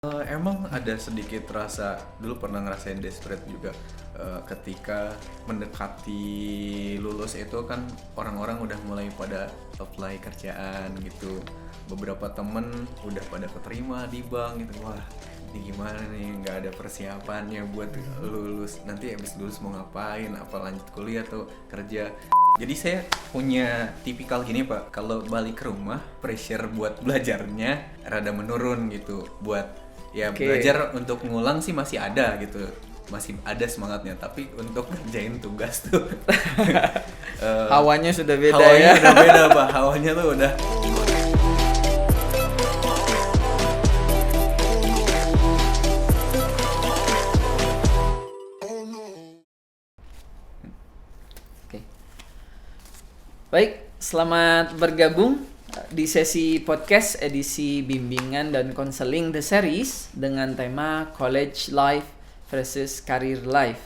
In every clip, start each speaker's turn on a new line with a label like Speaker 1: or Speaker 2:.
Speaker 1: Emang ada sedikit rasa, dulu pernah ngerasain desperate juga ketika mendekati lulus itu kan orang-orang udah mulai pada apply kerjaan gitu. Beberapa temen udah pada keterima di bank gitu. Wah, ini gimana nih, nggak ada persiapannya buat lulus. Nanti habis lulus mau ngapain, apa lanjut kuliah atau kerja. Jadi saya punya tipikal gini Pak, kalau balik ke rumah pressure buat belajarnya rada menurun gitu. Buat belajar untuk ngulang sih masih ada gitu, masih ada semangatnya, tapi untuk ngerjain tugas tuh
Speaker 2: hawanya sudah beda
Speaker 1: hawanya
Speaker 2: ya.
Speaker 1: udah beda Pak, hawanya tuh udah.
Speaker 2: Oke. Baik, selamat bergabung di sesi podcast edisi bimbingan dan konseling The Series dengan tema College Life versus Career Life.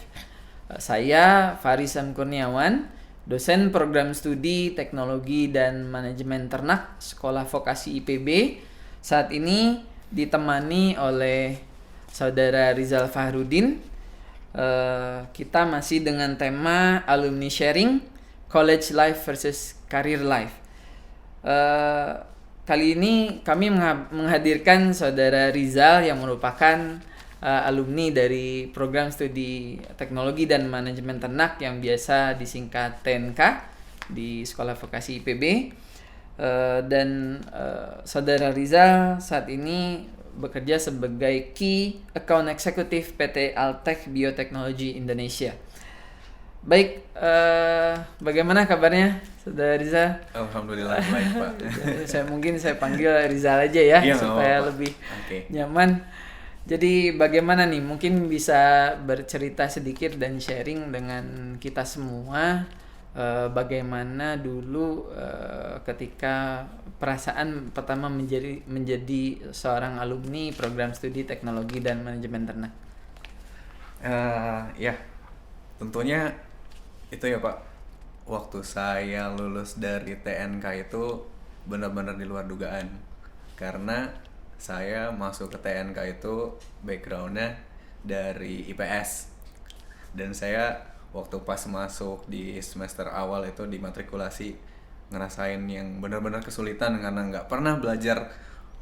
Speaker 2: Saya Farisam Kurniawan, dosen program studi teknologi dan manajemen ternak Sekolah Vokasi IPB. Saat ini ditemani oleh Saudara Rizal Fahrudin. Kita masih dengan tema alumni sharing College Life versus Career Life. Kali ini kami menghadirkan Saudara Rizal yang merupakan alumni dari program studi teknologi dan manajemen ternak yang biasa disingkat TNK di Sekolah Vokasi IPB. Dan Saudara Rizal saat ini bekerja sebagai Key Account Executive PT Altech Biotechnology Indonesia. Baik, bagaimana kabarnya Saudara Rizal?
Speaker 1: Alhamdulillah baik Pak.
Speaker 2: Saya panggil Rizal aja ya,
Speaker 1: Iya,
Speaker 2: supaya lebih nyaman. Jadi bagaimana nih, mungkin bisa bercerita sedikit dan sharing dengan kita semua bagaimana dulu ketika perasaan pertama menjadi seorang alumni program studi teknologi dan manajemen ternak.
Speaker 1: Ya, tentunya itu ya Pak, waktu saya lulus dari TNK itu benar-benar di luar dugaan, karena saya masuk ke TNK itu backgroundnya dari IPS, dan saya waktu pas masuk di semester awal itu di matrikulasi ngerasain yang benar-benar kesulitan karena nggak pernah belajar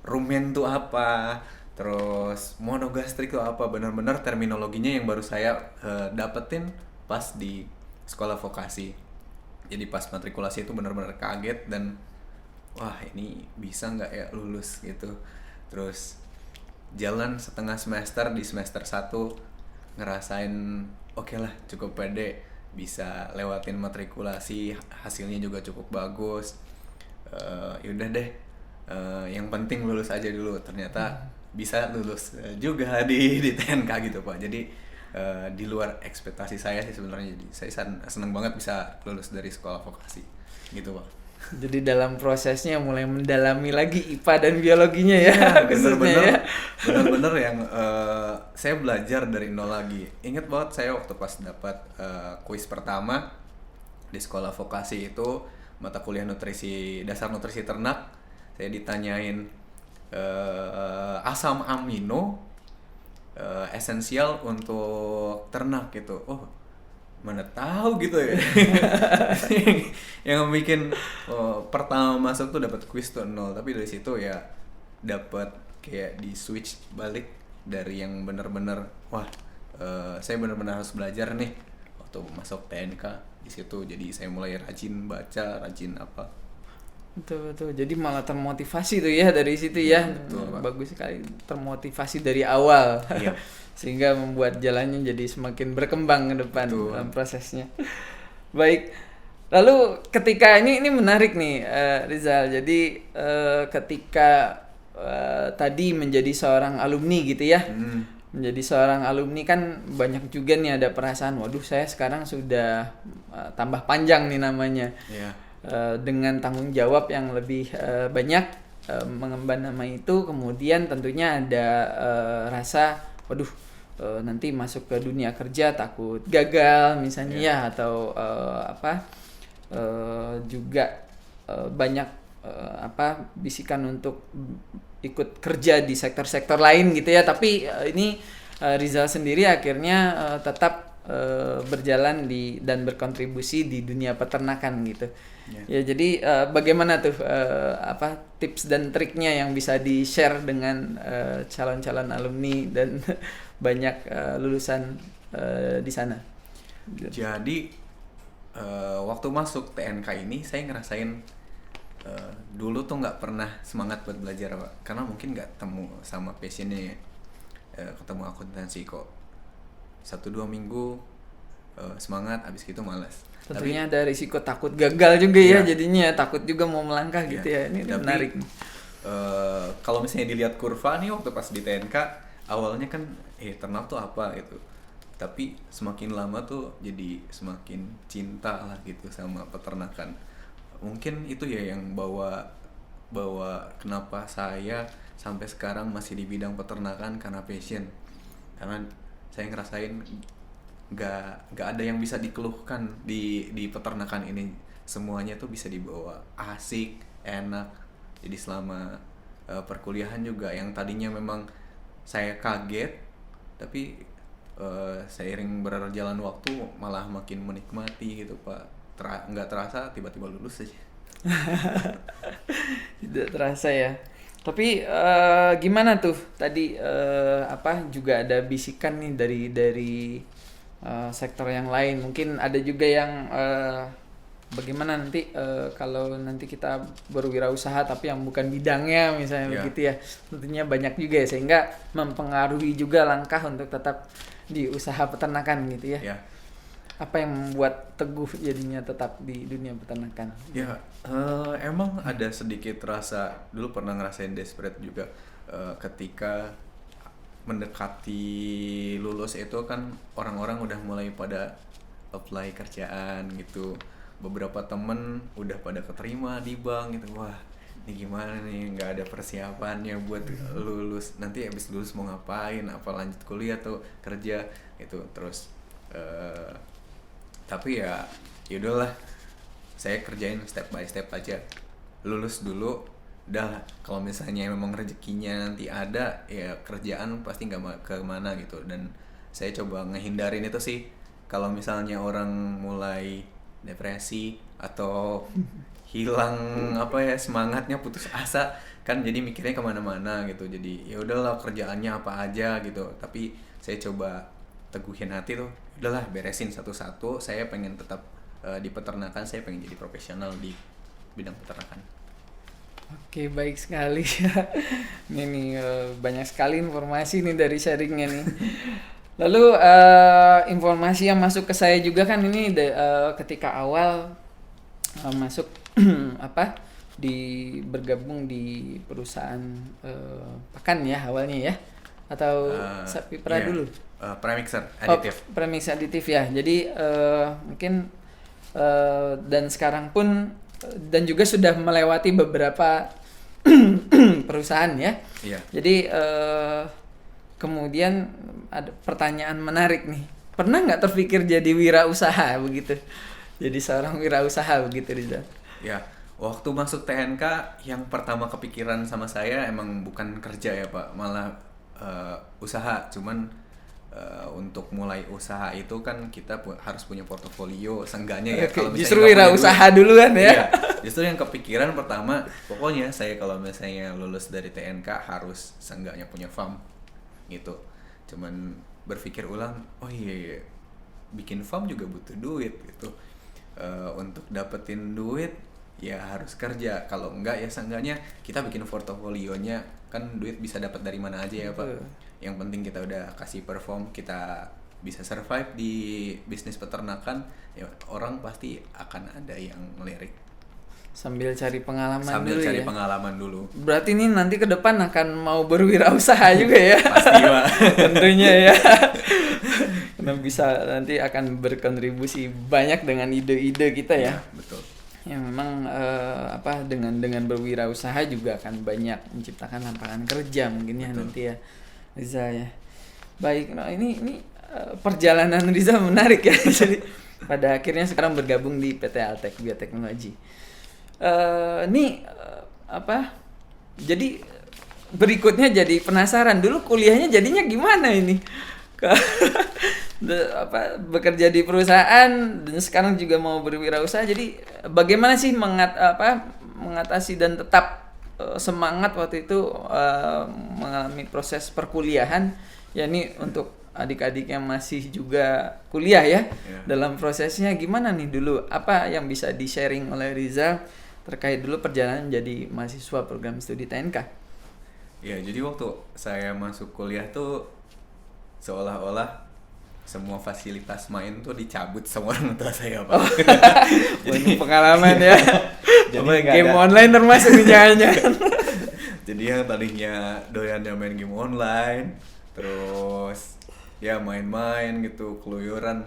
Speaker 1: rumen itu apa, terus monogastrik itu apa, benar-benar terminologinya yang baru saya dapetin pas di sekolah vokasi. Jadi pas matrikulasi itu benar-benar kaget dan wah, ini bisa nggak ya lulus gitu. Terus jalan setengah semester, di semester 1 ngerasain oke lah, cukup pede bisa lewatin matrikulasi, hasilnya juga cukup bagus. Yaudah deh, yang penting lulus aja dulu. Ternyata bisa lulus juga di TNK gitu Pak. Jadi di luar ekspektasi saya sih sebenarnya. Jadi saya senang banget bisa lulus dari sekolah vokasi gitu Pak.
Speaker 2: Jadi dalam prosesnya mulai mendalami lagi IPA dan biologinya ya,
Speaker 1: bener-bener yang saya belajar dari nol lagi. Ingat banget saya waktu pas dapat kuis pertama di sekolah vokasi itu, mata kuliah nutrisi, dasar nutrisi ternak, saya ditanyain asam amino esensial untuk ternak gitu. Oh, mana tahu gitu ya. Yang bikin pertama masuk tuh dapat kuis tuh 0, tapi dari situ ya dapat kayak di switch balik dari yang benar-benar wah, saya benar-benar harus belajar nih waktu masuk TNK. Di situ jadi saya mulai rajin baca, rajin apa.
Speaker 2: Betul. Jadi malah termotivasi tuh ya dari situ ya.
Speaker 1: Betul,
Speaker 2: bagus sekali, termotivasi dari awal.
Speaker 1: Iya.
Speaker 2: Sehingga membuat jalannya jadi semakin berkembang ke depan.
Speaker 1: Betul.
Speaker 2: Dalam prosesnya. Baik. Lalu ketika ini menarik nih Rizal. Jadi ketika tadi menjadi seorang alumni gitu ya. Menjadi seorang alumni kan banyak juga nih ada perasaan, waduh saya sekarang sudah tambah panjang nih namanya.
Speaker 1: Iya.
Speaker 2: Dengan tanggung jawab yang lebih banyak mengemban nama itu, kemudian tentunya ada rasa waduh nanti masuk ke dunia kerja takut gagal misalnya ya, atau juga banyak bisikan untuk ikut kerja di sektor-sektor lain gitu ya, tapi ini Rizal sendiri akhirnya tetap berjalan dan berkontribusi di dunia peternakan gitu. Ya jadi bagaimana tuh tips dan triknya yang bisa di-share dengan calon-calon alumni dan banyak lulusan di sana.
Speaker 1: Jadi waktu masuk TNK ini saya ngerasain dulu tuh nggak pernah semangat buat belajar, Pak, karena mungkin nggak ketemu sama passionnya. Ketemu akuntansi kok 1-2 minggu semangat, abis gitu malas.
Speaker 2: Tentunya ada risiko takut gagal juga ya, jadinya takut juga mau melangkah gitu ya. Ini
Speaker 1: tapi,
Speaker 2: menarik.
Speaker 1: Kalau misalnya dilihat kurva nih waktu pas di TNK, awalnya kan ternak tuh apa gitu, tapi semakin lama tuh jadi semakin cinta lah gitu sama peternakan. Mungkin itu ya yang bawa kenapa saya sampai sekarang masih di bidang peternakan, karena passion. Karena saya ngerasain nggak ada yang bisa dikeluhkan di peternakan ini, semuanya tuh bisa dibawa asik, enak. Jadi selama perkuliahan juga yang tadinya memang saya kaget, tapi seiring berjalan waktu malah makin menikmati gitu, Pak. Nggak terasa tiba-tiba lulus aja.
Speaker 2: Tidak terasa ya. Tapi gimana tuh tadi juga ada bisikan nih dari sektor yang lain. Mungkin ada juga yang bagaimana nanti kalau nanti kita berwirausaha tapi yang bukan bidangnya misalnya begitu ya. Tentunya banyak juga ya, sehingga mempengaruhi juga langkah untuk tetap di usaha peternakan gitu ya. Apa yang membuat teguh jadinya tetap di dunia peternakan?
Speaker 1: Ya, emang ada sedikit rasa, dulu pernah ngerasain desperate juga ketika mendekati lulus itu kan orang-orang udah mulai pada apply kerjaan gitu. Beberapa temen udah pada keterima di bank gitu. Wah, ini gimana nih, nggak ada persiapannya buat lulus. Nanti abis lulus mau ngapain? Apa lanjut kuliah atau kerja gitu. Terus tapi ya udahlah, saya kerjain step by step aja. Lulus dulu, udah kalau misalnya memang rezekinya nanti ada, ya kerjaan pasti nggak kemana gitu. Dan saya coba ngehindarin itu sih. Kalau misalnya orang mulai depresi atau hilang semangatnya, putus asa kan, jadi mikirnya kemana-mana gitu. Jadi ya udahlah, kerjaannya apa aja gitu. Tapi saya coba teguhin hati tuh, udahlah beresin satu-satu. Saya pengen tetap di peternakan, saya pengen jadi profesional di bidang peternakan.
Speaker 2: Oke, baik sekali. Ini nih banyak sekali informasi nih dari sharingnya nih. Lalu informasi yang masuk ke saya juga kan ini ketika awal masuk bergabung di perusahaan pakan ya awalnya ya, atau sapi perah dulu.
Speaker 1: Premixer aditif.
Speaker 2: Premix aditif ya. Jadi mungkin dan sekarang pun dan juga sudah melewati beberapa perusahaan ya.
Speaker 1: Iya.
Speaker 2: Jadi kemudian ada pertanyaan menarik nih. Pernah nggak terpikir jadi wirausaha begitu? Jadi seorang wirausaha begitu, Rizal?
Speaker 1: Ya, waktu masuk TNK yang pertama kepikiran sama saya emang bukan kerja ya, Pak, malah usaha. Cuman untuk mulai usaha itu kan kita harus punya portofolio seenggaknya ya.
Speaker 2: Kalau justru wirausaha duluan ya.
Speaker 1: Iya, justru yang kepikiran pertama, pokoknya saya kalau misalnya lulus dari TNK harus seenggaknya punya farm gitu. Cuman berpikir ulang, oh iya, bikin farm juga butuh duit gitu. Untuk dapetin duit ya harus kerja. Kalau enggak ya seenggaknya kita bikin portofolionya, kan duit bisa dapat dari mana aja ya, Pak. Yang penting kita udah kasih perform, kita bisa survive di bisnis peternakan, ya orang pasti akan ada yang ngelirik.
Speaker 2: Sambil cari pengalaman
Speaker 1: pengalaman dulu.
Speaker 2: Berarti ini nanti ke depan akan mau berwirausaha juga ya?
Speaker 1: Pasti, Pak. Tentunya
Speaker 2: ya. Karena bisa nanti akan berkontribusi banyak dengan ide-ide kita ya.
Speaker 1: Betul.
Speaker 2: Yang memang dengan berwirausaha juga akan banyak menciptakan lapangan kerja mungkin ya. Betul. Nanti ya, Riza ya. Baik, nah ini perjalanan Riza menarik ya. Jadi pada akhirnya sekarang bergabung di PT Altek Bioteknologi. Apa? Jadi berikutnya jadi penasaran dulu kuliahnya jadinya gimana ini? Bekerja di perusahaan dan sekarang juga mau berwirausaha. Jadi bagaimana sih mengatasi dan tetap semangat waktu itu mengalami proses perkuliahan, ya ini untuk adik-adik yang masih juga kuliah ya. Dalam prosesnya gimana nih dulu? Apa yang bisa di-sharing oleh Rizal terkait dulu perjalanan jadi mahasiswa program studi TNK?
Speaker 1: Ya, jadi waktu saya masuk kuliah tuh seolah-olah semua fasilitas main tuh dicabut sama orang tua saya, Pak.
Speaker 2: Banyak pengalaman ya.
Speaker 1: Jadi
Speaker 2: Game online termasuk jangan-jangan.
Speaker 1: Jadi yang tadinya doyannya main game online, terus ya main-main gitu, keluyuran.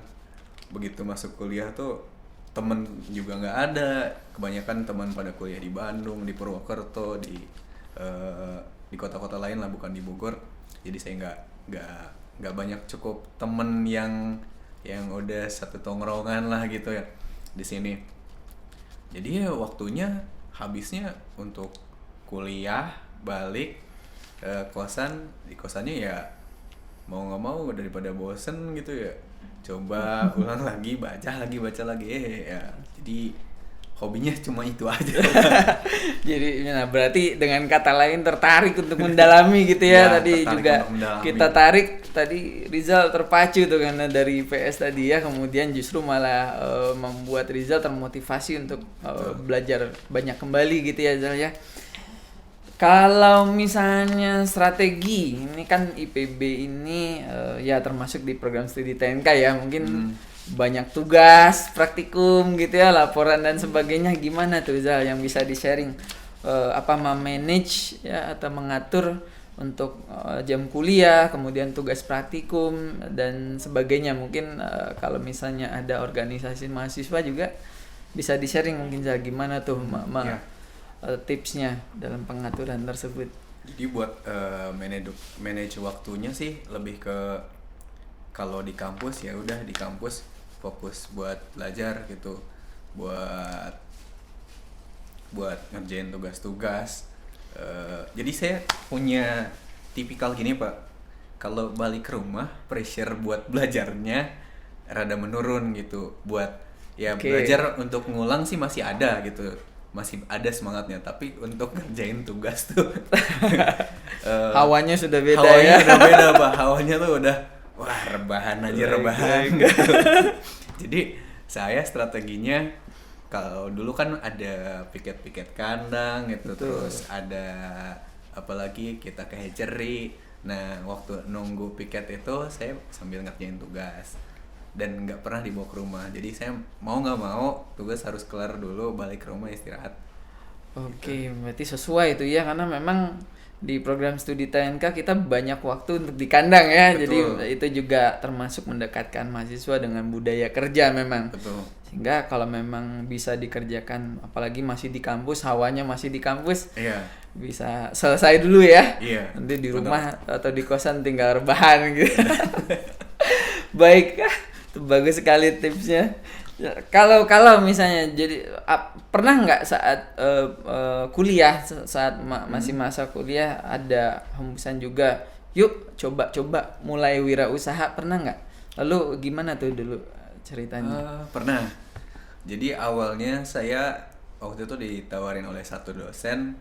Speaker 1: Begitu masuk kuliah tuh temen juga nggak ada. Kebanyakan teman pada kuliah di Bandung, di Purwokerto, di kota-kota lain lah, bukan di Bogor. Jadi saya nggak banyak cukup temen yang udah satu tongkrongan lah gitu ya di sini. Jadi ya waktunya habisnya untuk kuliah, balik kosan. Di kosannya ya mau nggak mau daripada bosen gitu ya, coba ulang lagi, baca lagi ya. Jadi hobinya cuma itu aja.
Speaker 2: Jadi nah berarti dengan kata lain tertarik untuk mendalami gitu ya, tadi juga kita tarik tadi Rizal terpacu tuh karena dari PS tadi ya, kemudian justru malah membuat Rizal termotivasi untuk belajar banyak kembali gitu ya Rizal ya. Kalau misalnya strategi, ini kan IPB ini ya termasuk di program studi TNK ya, mungkin banyak tugas, praktikum gitu ya, laporan dan sebagainya. Gimana tuh Zal yang bisa di-sharing? Manage ya atau mengatur untuk jam kuliah, kemudian tugas praktikum dan sebagainya. Mungkin kalau misalnya ada organisasi mahasiswa juga bisa di-sharing mungkin Zal, gimana tuh tipsnya dalam pengaturan tersebut.
Speaker 1: Jadi buat manage waktunya sih lebih ke, kalau di kampus ya udah di kampus fokus buat belajar gitu, buat ngerjain tugas-tugas. Jadi saya punya tipikal gini Pak, kalau balik ke rumah pressure buat belajarnya rada menurun gitu. Buat belajar untuk ngulang sih masih ada gitu, masih ada semangatnya, tapi untuk ngerjain tugas tuh
Speaker 2: hawanya sudah beda
Speaker 1: hawanya
Speaker 2: ya.
Speaker 1: udah beda Pak, hawanya tuh udah wah rebahan gitu. Jadi saya strateginya, kalau dulu kan ada piket kandang gitu. Betul. Terus ada apalagi kita ke hatchery. Nah waktu nunggu piket itu saya sambil ngerjain tugas dan nggak pernah dibawa ke rumah. Jadi saya mau nggak mau tugas harus kelar dulu, balik ke rumah istirahat.
Speaker 2: Oke, berarti sesuai itu ya, karena memang di program studi TNK kita banyak waktu untuk di kandang ya. Betul. Jadi itu juga termasuk mendekatkan mahasiswa dengan budaya kerja memang.
Speaker 1: Betul.
Speaker 2: Sehingga kalau memang bisa dikerjakan, apalagi masih di kampus, hawanya masih di kampus, bisa selesai dulu ya.
Speaker 1: Iya.
Speaker 2: Nanti di rumah atau di kosan tinggal rebahan gitu. Baik, itu bagus sekali tipsnya. Kalau misalnya jadi pernah nggak saat kuliah, saat masih masa kuliah ada hembusan juga, yuk coba mulai wirausaha, pernah nggak? Lalu gimana tuh dulu ceritanya?
Speaker 1: Pernah. Jadi awalnya saya waktu itu ditawarin oleh satu dosen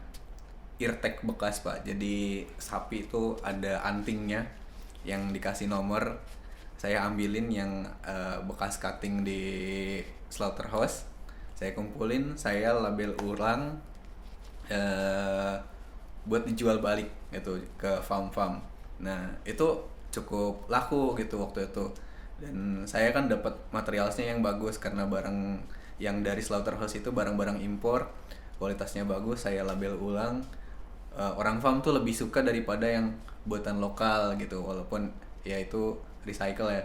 Speaker 1: eartag bekas Pak. Jadi sapi itu ada antingnya yang dikasih nomor, saya ambilin yang bekas cutting di slaughterhouse, saya kumpulin, saya label ulang buat dijual balik gitu ke farm. Nah itu cukup laku gitu waktu itu, dan saya kan dapat materialnya yang bagus karena barang yang dari slaughterhouse itu barang-barang impor, kualitasnya bagus, saya label ulang. Orang farm tuh lebih suka daripada yang buatan lokal gitu, walaupun ya itu recycle ya.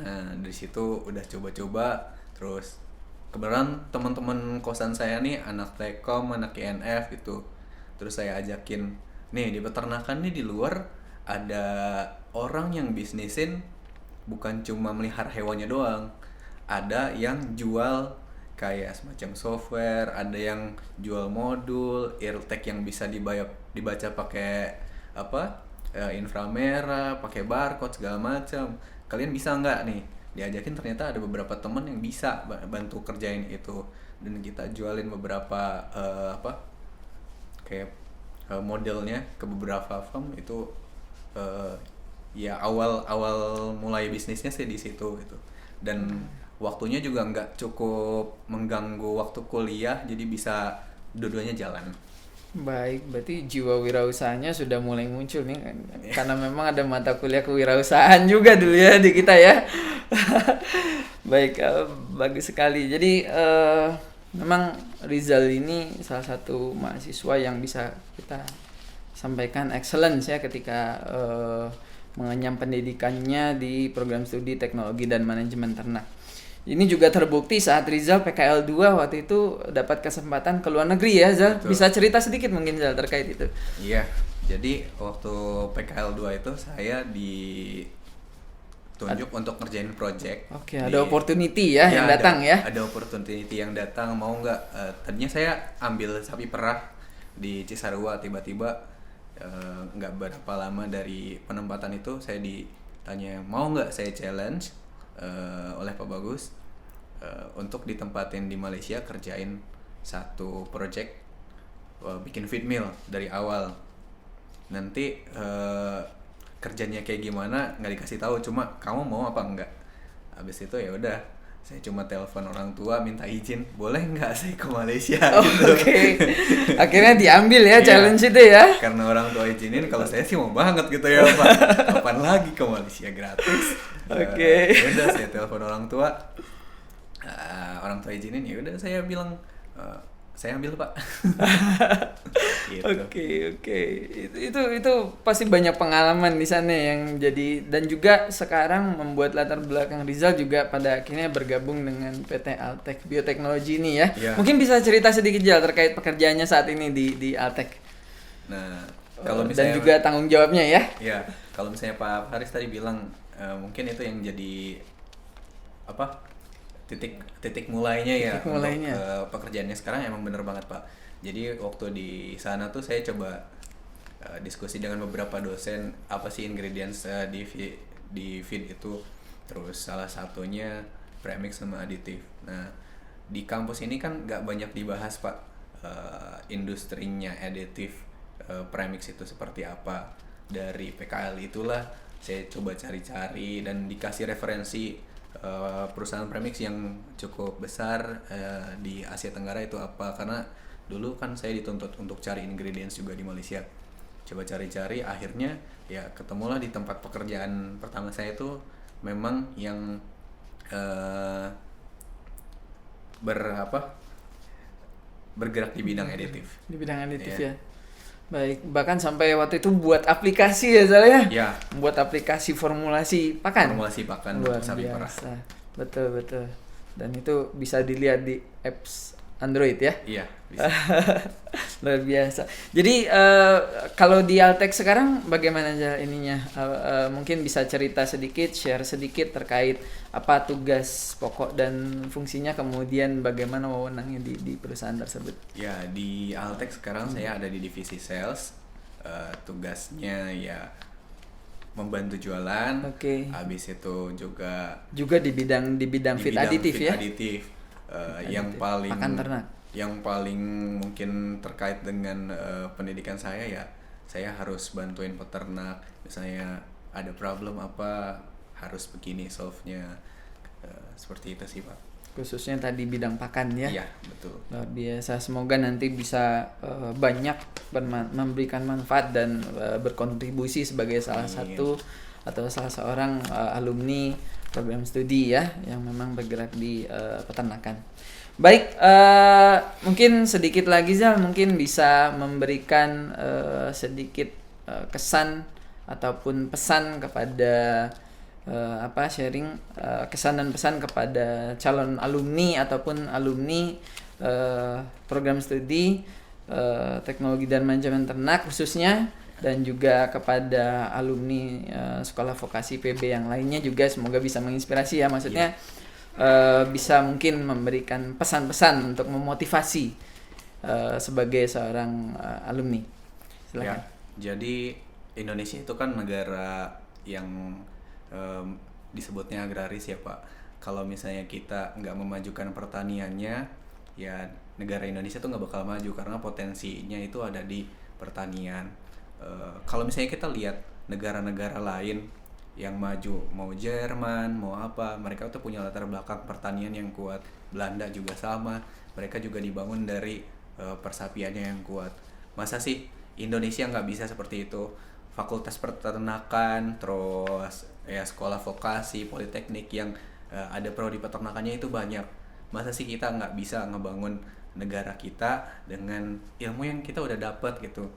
Speaker 1: Nah dari situ udah coba-coba, terus kebetulan teman-teman kosan saya nih anak Telkom, anak INF gitu, terus saya ajakin, nih di peternakan nih di luar ada orang yang bisnisin bukan cuma melihara hewannya doang, ada yang jual kayak semacam software, ada yang jual modul, eartag yang bisa dibaca pakai apa? Inframerah, pakai barcode segala macam. Kalian bisa nggak nih? Diajakin, ternyata ada beberapa temen yang bisa bantu kerjain itu, dan kita jualin beberapa kayak modelnya ke beberapa firm itu. Ya awal mulai bisnisnya sih di situ gitu, dan waktunya juga nggak cukup mengganggu waktu kuliah, jadi bisa dua-duanya jalan.
Speaker 2: Baik, berarti jiwa wirausahanya sudah mulai muncul nih, karena memang ada mata kuliah kewirausahaan juga dulu ya di kita ya. Baik, bagus sekali. Jadi memang Rizal ini salah satu mahasiswa yang bisa kita sampaikan excellence ya ketika mengenyam pendidikannya di program studi teknologi dan manajemen ternak. Ini juga terbukti saat Rizal PKL 2 waktu itu dapat kesempatan ke luar negeri ya, Zal.
Speaker 1: Betul.
Speaker 2: Bisa cerita sedikit mungkin, Zal, terkait itu.
Speaker 1: Iya, jadi waktu PKL 2 itu saya ditunjuk untuk ngerjain project.
Speaker 2: Oke, ada opportunity ya yang datang ya.
Speaker 1: Ada opportunity yang datang, mau nggak? Tadinya saya ambil sapi perah di Cisarua, tiba-tiba nggak berapa lama dari penempatan itu saya ditanya mau nggak saya challenge oleh Pak Bagus untuk ditempatin di Malaysia kerjain satu project bikin feed mill dari awal. Nanti kerjanya kayak gimana nggak dikasih tahu, cuma kamu mau apa enggak. Habis itu ya udah, saya cuma telepon orang tua minta izin, boleh nggak saya ke Malaysia gitu.
Speaker 2: Oke. Akhirnya diambil ya
Speaker 1: Iya,
Speaker 2: challenge itu ya.
Speaker 1: karena orang tua izinin, kalau saya sih mau banget gitu ya Pak. Kapan lagi ke Malaysia gratis.
Speaker 2: Oke.
Speaker 1: Ya udah, saya telepon orang tua. Orang tua izinin, ya udah saya bilang saya ambil Pak. Gitu.
Speaker 2: Oke. Itu pasti banyak pengalaman di sana yang jadi, dan juga sekarang membuat latar belakang Rizal juga pada akhirnya bergabung dengan PT Altek Bioteknologi ini ya.
Speaker 1: Iya.
Speaker 2: Mungkin bisa cerita sedikit, Zal, terkait pekerjaannya saat ini di Altek.
Speaker 1: Nah, kalau
Speaker 2: Dan
Speaker 1: misalnya
Speaker 2: juga tanggung jawabnya ya.
Speaker 1: ya, kalau misalnya Pak Haris tadi bilang mungkin itu yang jadi apa? titik mulainya ya
Speaker 2: Titik mulainya.
Speaker 1: untuk pekerjaannya sekarang. Emang bener banget Pak. Jadi waktu di sana tuh saya coba diskusi dengan beberapa dosen apa sih ingredients di feed itu. Terus salah satunya premix sama aditif. Nah, di kampus ini kan nggak banyak dibahas Pak industrinya aditif premix itu seperti apa. Dari PKL itulah saya coba cari-cari dan dikasih referensi perusahaan premix yang cukup besar di Asia Tenggara itu apa, karena dulu kan saya dituntut untuk cari ingredients juga di Malaysia. Coba cari-cari, akhirnya ya ketemulah di tempat pekerjaan pertama saya itu memang yang bergerak di bidang aditif.
Speaker 2: Di bidang aditif
Speaker 1: Iya.
Speaker 2: ya. Baik, bahkan sampai waktu itu buat aplikasi ya, Zal ya.
Speaker 1: Ya,
Speaker 2: Buat aplikasi formulasi pakan.
Speaker 1: formulasi pakan
Speaker 2: Luar
Speaker 1: untuk sapi perah.
Speaker 2: biasa. Betul. Dan itu bisa dilihat di apps Android ya.
Speaker 1: Iya, bisa.
Speaker 2: Luar biasa. Jadi kalau di Altek sekarang bagaimana aja ininya? Mungkin bisa cerita sedikit, share sedikit terkait apa tugas pokok dan fungsinya, kemudian bagaimana wewenangnya di perusahaan tersebut.
Speaker 1: Ya, di Altek sekarang saya ada di divisi sales. Tugasnya ya membantu jualan.
Speaker 2: Oke.
Speaker 1: Habis itu juga
Speaker 2: Juga di bidang feed aditif
Speaker 1: feed
Speaker 2: ya.
Speaker 1: aditif. Yang
Speaker 2: Aditif.
Speaker 1: paling
Speaker 2: Pakan ternak.
Speaker 1: yang paling mungkin terkait dengan pendidikan saya ya, saya harus bantuin peternak. Misalnya ada problem apa, harus begini solve-nya. Seperti itu sih Pak.
Speaker 2: Khususnya tadi bidang pakan ya.
Speaker 1: Iya, betul.
Speaker 2: Luar biasa, semoga nanti bisa banyak memberikan manfaat dan berkontribusi sebagai salah satu atau salah seorang alumni program studi ya yang memang bergerak di peternakan. Baik, mungkin sedikit lagi Zal, mungkin bisa memberikan sedikit kesan ataupun pesan kepada sharing kesan dan pesan kepada calon alumni ataupun alumni program studi teknologi dan manajemen ternak khususnya, dan juga kepada alumni sekolah vokasi PB yang lainnya juga, semoga bisa menginspirasi ya. Maksudnya bisa mungkin memberikan pesan-pesan untuk memotivasi sebagai seorang alumni. Silakan.
Speaker 1: Ya, jadi Indonesia itu kan negara yang disebutnya agraris ya Pak. Kalau misalnya kita nggak memajukan pertaniannya, ya negara Indonesia tuh nggak bakal maju karena potensinya itu ada di pertanian. Kalau misalnya kita lihat negara-negara lain yang maju, mau Jerman, mau apa, mereka tuh punya latar belakang pertanian yang kuat. Belanda juga sama, mereka juga dibangun dari persapiannya yang kuat. Masa sih Indonesia nggak bisa seperti itu? Fakultas peternakan, terus ya sekolah vokasi, politeknik yang ada prodi peternakannya itu banyak. Masa sih kita nggak bisa ngebangun negara kita dengan ilmu yang kita udah dapat gitu?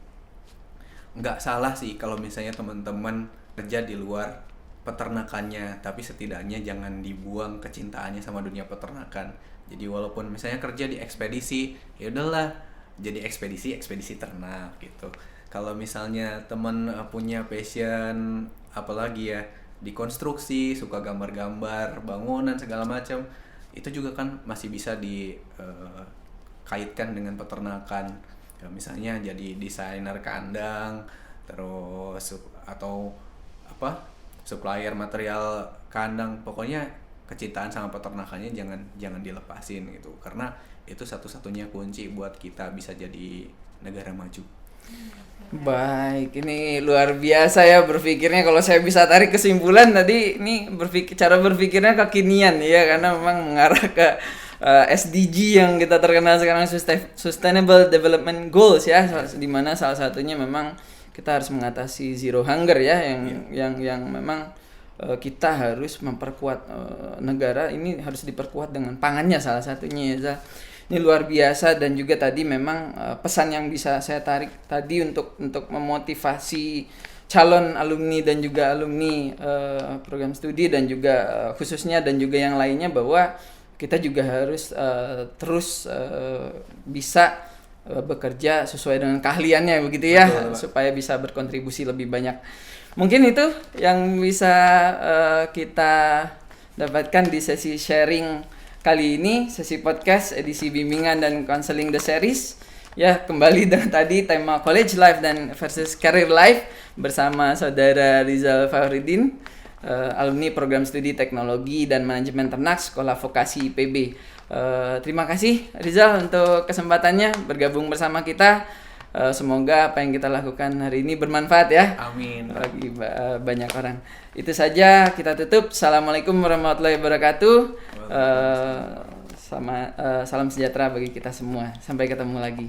Speaker 1: Nggak salah sih kalau misalnya teman-teman kerja di luar peternakannya, tapi setidaknya jangan dibuang kecintaannya sama dunia peternakan. Jadi walaupun misalnya kerja di ekspedisi, ya udahlah jadi ekspedisi ternak gitu. Kalau misalnya teman punya passion apalagi ya di konstruksi, suka gambar-gambar bangunan segala macam, itu juga kan masih bisa dikaitkan dengan peternakan. Ya, misalnya jadi desainer kandang, terus atau apa supplier material kandang, pokoknya kecintaan sama peternakannya jangan dilepasin gitu, karena itu satu-satunya kunci buat kita bisa jadi negara maju.
Speaker 2: Baik, ini luar biasa ya berpikirnya. Kalau saya bisa tarik kesimpulan tadi, ini cara berpikirnya kekinian ya, karena memang mengarah ke SDG yang kita terkenal sekarang, Sustainable Development Goals ya, di mana salah satunya memang kita harus mengatasi zero hunger ya, yang memang kita harus memperkuat negara ini, harus diperkuat dengan pangannya salah satunya ya. Ini luar biasa, dan juga tadi memang pesan yang bisa saya tarik tadi untuk memotivasi calon alumni dan juga alumni program studi dan juga khususnya dan juga yang lainnya, bahwa kita juga harus terus bisa bekerja sesuai dengan keahliannya begitu ya. Betul, supaya bisa berkontribusi lebih banyak. Mungkin itu yang bisa kita dapatkan di sesi sharing kali ini, sesi podcast edisi bimbingan dan counseling the series. Ya, kembali dengan tadi tema college life dan versus career life bersama saudara Rizal Fakhruddin, alumni program studi teknologi dan manajemen ternak Sekolah Vokasi IPB. Terima kasih Rizal untuk kesempatannya bergabung bersama kita. Semoga apa yang kita lakukan hari ini bermanfaat ya.
Speaker 1: Amin.
Speaker 2: Bagi banyak orang. Itu saja, kita tutup. Assalamualaikum warahmatullahi wabarakatuh. Salam sejahtera bagi kita semua. Sampai ketemu lagi.